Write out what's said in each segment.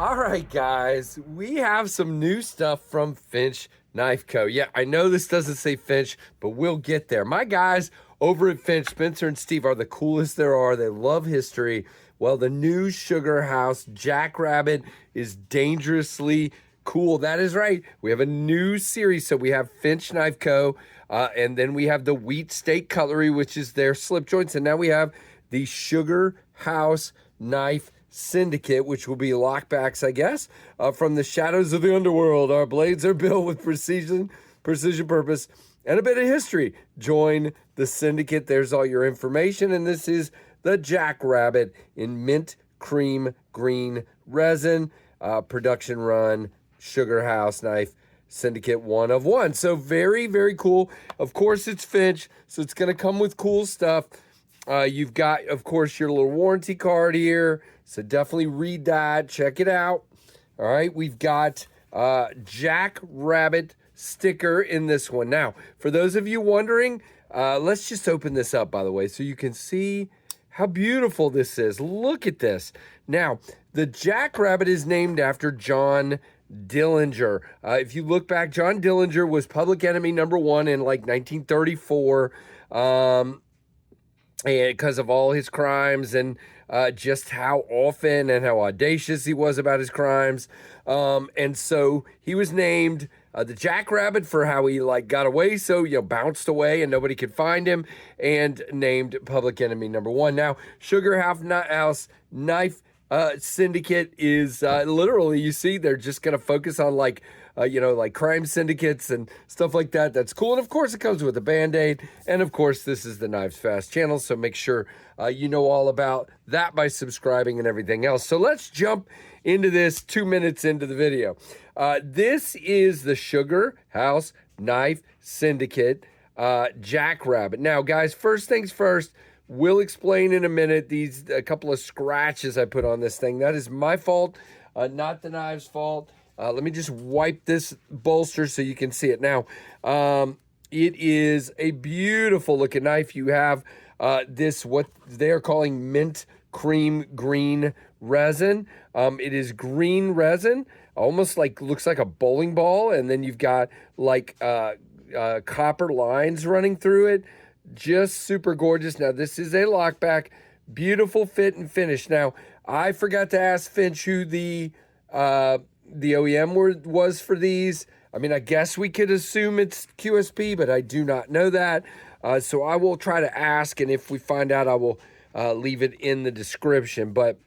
All right, guys, we have some new stuff from Finch Knife Co. Yeah, I know this doesn't say Finch, but we'll get there. My guys over at Finch, Spencer and Steve, are the coolest there are. They love history. Well, the new Sugar House Jackrabbit is dangerously cool. That is right. We have a new series. So we have Finch Knife Co. And then we have the Wheat Steak Cutlery, which is their slip joints. And now we have the Sugar House Knife Syndicate, which will be lockbacks, I guess, from the shadows of the underworld. Our blades are built with precision purpose, and a bit of history. Join the syndicate. There's all your information, and this is the Jackrabbit in mint cream green resin, production run, Sugar House Knife Syndicate 1 of 1. So very, very cool. Of course, it's Finch, so it's going to come with cool stuff. You've got, of course, your little warranty card here. So definitely read that. Check it out. All right. We've got Jackrabbit sticker in this one. Now, for those of you wondering, let's just open this up, by the way, so you can see how beautiful this is. Look at this. Now, the Jackrabbit is named after John Dillinger. If you look back, John Dillinger was public enemy #1 in like 1934. And because of all his crimes and just how often and how audacious he was about his crimes. And so he was named the Jackrabbit for how he got away, so bounced away and nobody could find him, and named public enemy #1. Now, Sugar House Knife Syndicate is literally, you see, they're just going to focus on like crime syndicates and stuff like that. That's cool. And of course, it comes with a Band-Aid. And of course, this is the Knives Fast channel. So make sure you know all about that by subscribing and everything else. So let's jump into this 2 minutes into the video. This is the Sugar House Knife Syndicate Jackrabbit. Now, guys, first things first, we'll explain in a minute a couple of scratches I put on this thing. That is my fault, not the knives' fault. Let me just wipe this bolster so you can see it. Now, it is a beautiful looking knife. You have this, what they're calling mint cream green resin. It is green resin, almost looks like a bowling ball. And then you've got copper lines running through it. Just super gorgeous. Now, this is a lockback, beautiful fit and finish. Now, I forgot to ask Finch who the OEM was for these. I mean, I guess we could assume it's QSP, but I do not know that. So I will try to ask, and if we find out, I will leave it in the description. But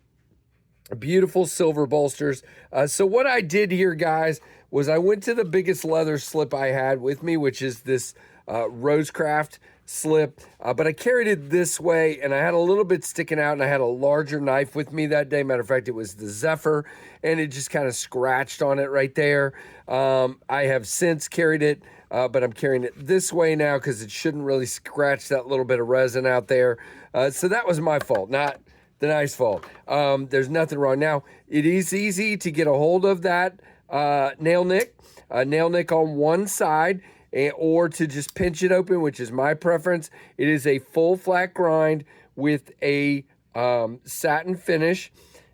beautiful silver bolsters. So what I did here, guys, was I went to the biggest leather slip I had with me, which is this Rosecraft slip, but I carried it this way, and I had a little bit sticking out, and I had a larger knife with me that day. Matter of fact, it was the Zephyr, and it just kind of scratched on it right there. I have since carried it, but I'm carrying it this way now because it shouldn't really scratch that little bit of resin out there. So that was my fault, not the knife's fault. There's nothing wrong. Now, it is easy to get a hold of that nail nick on one side, or to just pinch it open, which is my preference. It is a full flat grind with a satin finish.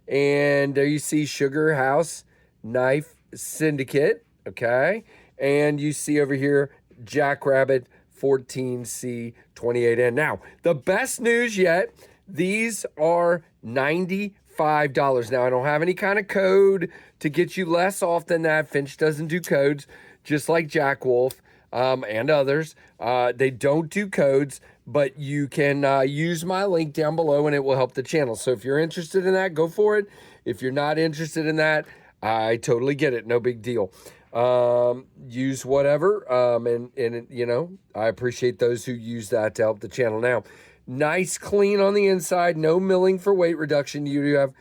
And there you see Sugar House Knife Syndicate, okay? And you see over here Jackrabbit 14C28N. Now, the best news yet, these are $95. Now, I don't have any kind of code to get you less off than that. Finch doesn't do codes, just like Jack Wolf. And others. They don't do codes, but you can use my link down below and it will help the channel. So if you're interested in that, go for it. If you're not interested in that, I totally get it. No big deal. Use whatever. And I appreciate those who use that to help the channel. Now, nice clean on the inside, no milling for weight reduction. You have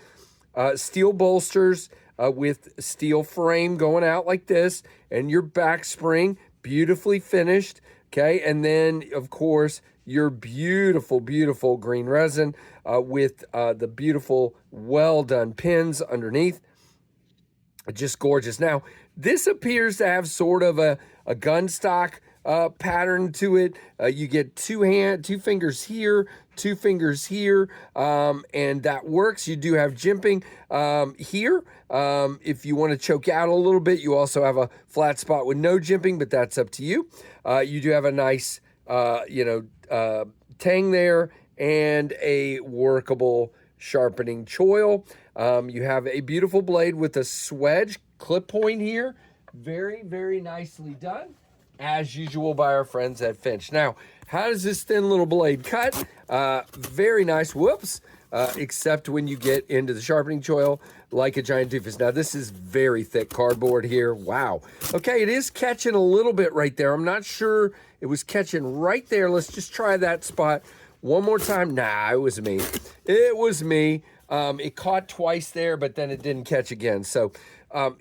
steel bolsters with steel frame going out like this, and your back spring beautifully finished, okay? And then, of course, your beautiful, beautiful green resin with the beautiful, well-done pins underneath. Just gorgeous. Now, this appears to have sort of a gun stock pattern to it. You get two fingers here, 2 fingers here, and that works. You do have jimping here. If you want to choke out a little bit, you also have a flat spot with no jimping, but that's up to you. You do have a nice, tang there and a workable sharpening choil. You have a beautiful blade with a swedge clip point here. Very, very nicely done, as usual by our friends at Finch. Now, how does this thin little blade cut? Very nice, whoops, except when you get into the sharpening choil like a giant doofus. Now, this is very thick cardboard here. Wow. Okay, it is catching a little bit right there. I'm not sure it was catching right there. Let's just try that spot one more time. Nah, it was me. It was me. It caught twice there, but then it didn't catch again. So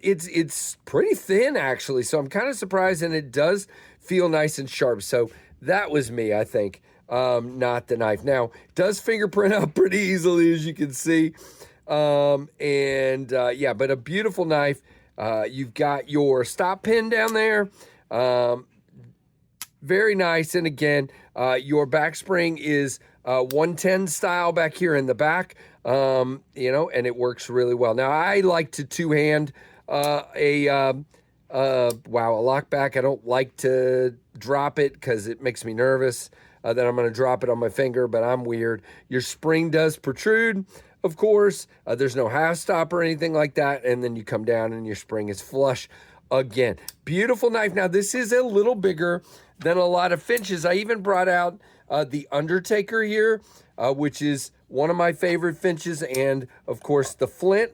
it's pretty thin, actually. So I'm kind of surprised, and it does feel nice and sharp. So that was me, I think, not the knife. Now, it does fingerprint up pretty easily, as you can see. Yeah, but a beautiful knife. You've got your stop pin down there. Very nice. And again, your back spring is 110 style back here in the back, and it works really well. Now, I like to two-hand a lockback. I don't like to drop it because it makes me nervous that I'm going to drop it on my finger, but I'm weird. Your spring does protrude, of course. There's no half stop or anything like that, and then you come down and your spring is flush again. Beautiful knife. Now, this is a little bigger than a lot of Finches. I even brought out the Undertaker here, which is one of my favorite Finches, and of course the Flint.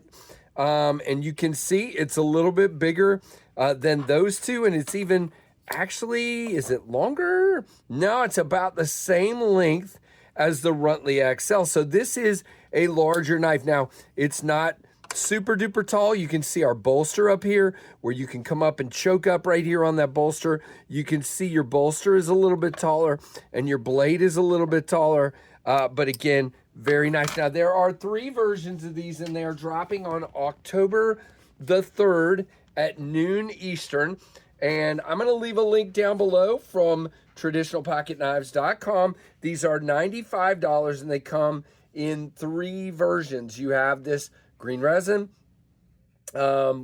And you can see it's a little bit bigger than those two, and it's even actually, is it longer? No, it's about the same length as the Runtley XL. So this is a larger knife. Now, it's not super duper tall. You can see our bolster up here where you can come up and choke up right here on that bolster. You can see your bolster is a little bit taller and your blade is a little bit taller. But again, very nice. Now, there are 3 versions of these, and they are dropping on October the 3rd at noon Eastern. And I'm going to leave a link down below from traditionalpocketknives.com. These are $95, and they come in 3 versions. You have this green resin,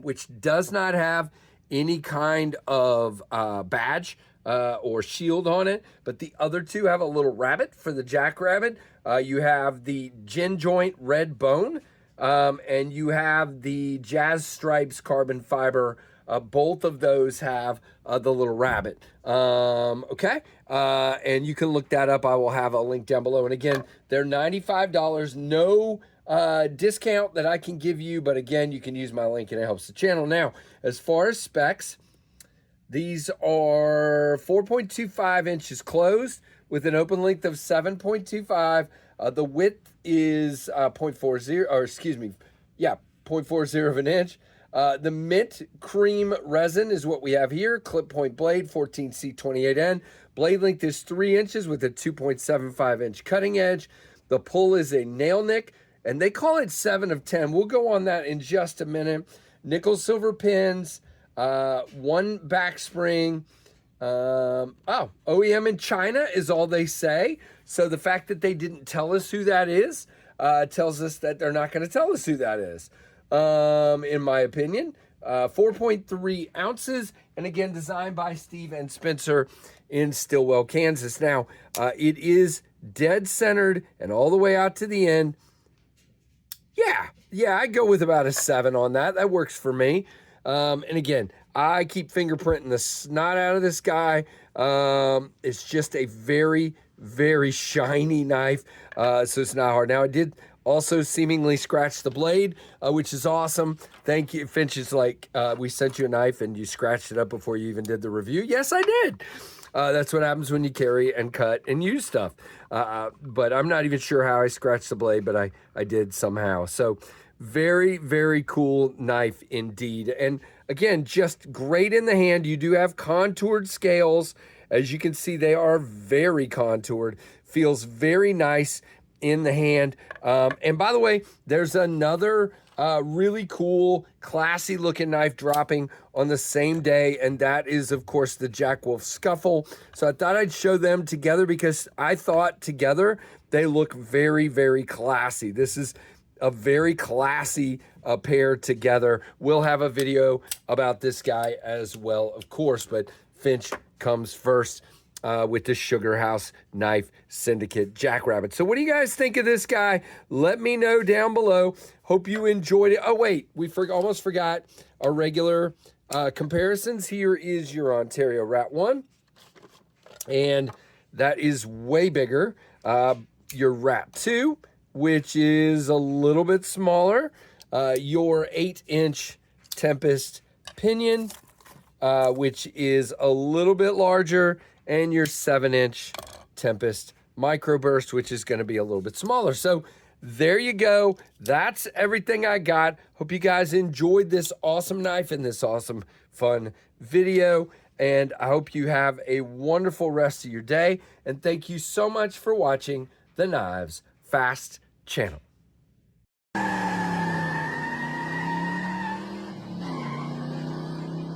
which does not have any kind of badge or shield on it, but the other 2 have a little rabbit for the Jackrabbit. You have the gin joint red bone, and you have the Jazz Stripes carbon fiber. Both of those have the little rabbit. Okay, and you can look that up. I will have a link down below. And again, they're $95. No discount that I can give you, but again, you can use my link and it helps the channel. Now, as far as specs, these are 4.25 inches closed with an open length of 7.25. The width is 0.40 of an inch. The mint cream resin is what we have here. Clip point blade, 14C28N. Blade length is 3 inches with a 2.75 inch cutting edge. The pull is a nail nick, and they call it 7 of 10. We'll go on that in just a minute. Nickel silver pins, 1 back spring. OEM in China is all they say. So the fact that they didn't tell us who that is tells us that they're not going to tell us who that is. In my opinion, 4.3 ounces, and again, designed by Steve and Spencer in Stillwell, Kansas. Now, it is dead centered and all the way out to the end. Yeah, I go with about a 7 on that. That works for me. And again, I keep fingerprinting the snot out of this guy. It's just a very, very shiny knife, so it's not hard. Now, I did also seemingly scratch the blade, which is awesome. Thank you. Finch is like, we sent you a knife and you scratched it up before you even did the review. Yes, I did. That's what happens when you carry and cut and use stuff. But I'm not even sure how I scratched the blade, but I did somehow. So very, very cool knife indeed. And again, just great in the hand. You do have contoured scales. As you can see, they are very contoured. Feels very nice in the hand. And by the way, there's another really cool, classy looking knife dropping on the same day, and that is, of course, the Jack Wolf Scuffle. So I thought I'd show them together because I thought together they look very, very classy. This is a very classy pair together. We'll have a video about this guy as well, of course, but Finch comes first with the Sugar House Knife Syndicate Jackrabbit. So what do you guys think of this guy? Let me know down below. Hope you enjoyed it. Oh, wait, we almost forgot our regular comparisons. Here is your Ontario Rat 1, and that is way bigger. Your Rat 2, which is a little bit smaller. Your 8-inch Tempest Pinion, which is a little bit larger, and your 7-inch Tempest Microburst, which is going to be a little bit smaller. So there you go. That's everything I got. Hope you guys enjoyed this awesome knife and this awesome fun video. And I hope you have a wonderful rest of your day. And thank you so much for watching the Knives Fast channel.